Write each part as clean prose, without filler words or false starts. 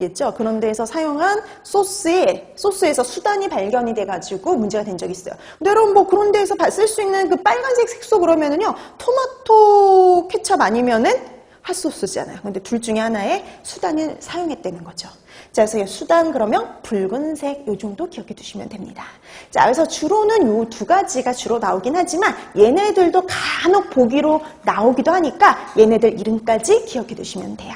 겠죠? 그런 데에서 사용한 소스에서 수단이 발견이 돼가지고 문제가 된 적이 있어요. 근데 여러분 뭐 그런 데에서 쓸 수 있는 그 빨간색 색소 그러면은요, 토마토 케첩 아니면은 핫소스잖아요. 근데 둘 중에 하나의 수단을 사용했다는 거죠. 자, 그래서 수단 그러면 붉은색 요 정도 기억해 두시면 됩니다. 자, 그래서 주로는 요 두 가지가 주로 나오긴 하지만 얘네들도 간혹 보기로 나오기도 하니까 얘네들 이름까지 기억해 두시면 돼요.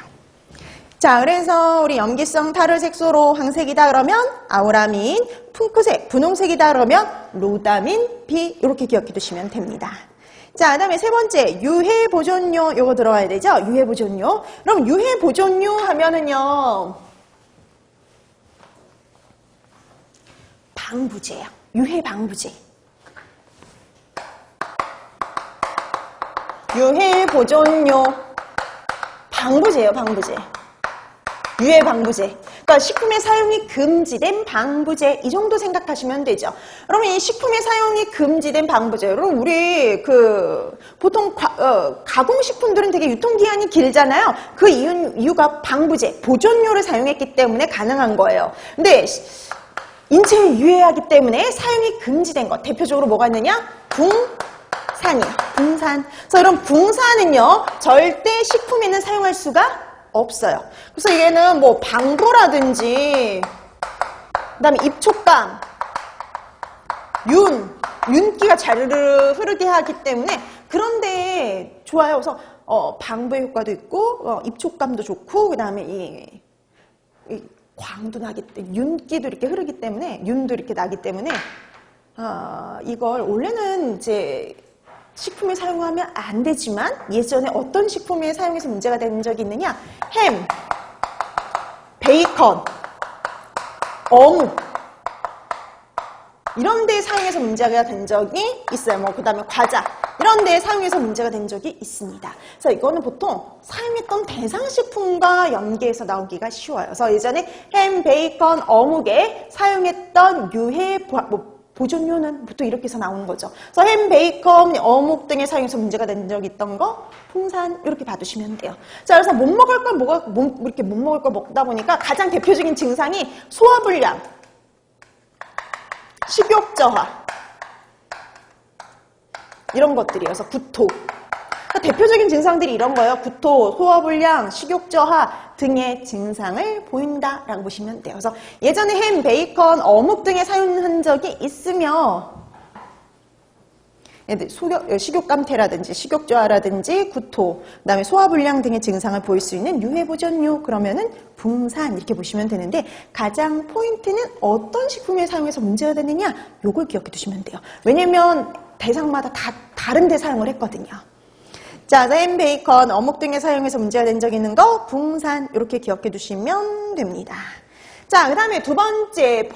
자, 그래서 우리 염기성 탈을 색소로 황색이다 그러면 아우라민, 핑크색, 분홍색이다 그러면 로다민, B 이렇게 기억해 두시면 됩니다. 자, 그 다음에 세 번째 유해보존료 요거 들어와야 되죠? 유해보존료. 그럼 유해보존료 하면은요 방부제예요. 유해방부제. 유해보존료 방부제예요. 방부제. 유해방부제. 그러니까 식품의 사용이 금지된 방부제 이 정도 생각하시면 되죠. 그러면 이 식품의 사용이 금지된 방부제. 여러분 우리 보통 가공식품들은 되게 유통기한이 길잖아요. 그 이유가 방부제, 보존료를 사용했기 때문에 가능한 거예요. 근데 인체에 유해하기 때문에 사용이 금지된 것. 대표적으로 뭐가 있느냐? 붕산이요. 붕산. 그래서 이런 붕산은요. 절대 식품에는 사용할 수가 없어요. 그래서 얘는 뭐 방부라든지 그다음에 입촉감, 윤기가 자르르 흐르게 하기 때문에 그런데 좋아요. 그래서 방부의 효과도 있고 입촉감도 좋고 그다음에 이 광도 나기 때문에 윤기도 이렇게 흐르기 때문에 윤도 이렇게 나기 때문에 이걸 원래는 이제 식품에 사용하면 안 되지만 예전에 어떤 식품에 사용해서 문제가 된 적이 있느냐? 햄, 베이컨, 어묵 이런 데 사용해서 문제가 된 적이 있어요. 뭐 그다음에 과자 이런 데 사용해서 문제가 된 적이 있습니다. 그래서 이거는 보통 사용했던 대상 식품과 연계해서 나오기가 쉬워요. 그래서 예전에 햄, 베이컨, 어묵에 사용했던 유해 보존료는 보통 이렇게 해서 나오는 거죠. 그래서 햄, 베이컨, 어묵 등에 사용해서 문제가 된 적이 있던 거, 풍산 이렇게 봐두시면 돼요. 자, 그래서 못 먹을 걸 이렇게 못 먹을 걸 먹다 보니까 가장 대표적인 증상이 소화불량, 식욕 저하 이런 것들이어서 구토. 그러니까 대표적인 증상들이 이런 거예요. 구토, 소화불량, 식욕 저하 등의 증상을 보인다라고 보시면 돼요. 그래서 예전에 햄, 베이컨, 어묵 등에 사용한 적이 있으며 식욕감퇴라든지 식욕 저하라든지 구토, 그다음에 소화불량 등의 증상을 보일 수 있는 유해보존료 그러면은 붕산 이렇게 보시면 되는데 가장 포인트는 어떤 식품에 사용해서 문제가 되느냐 요걸 기억해 두시면 돼요. 왜냐면 대상마다 다 다른 데 사용을 했거든요. 자, 햄, 베이컨, 어묵 등에 사용해서 문제가 된 적 있는 거 붕산 이렇게 기억해 두시면 됩니다. 자, 그 다음에 두 번째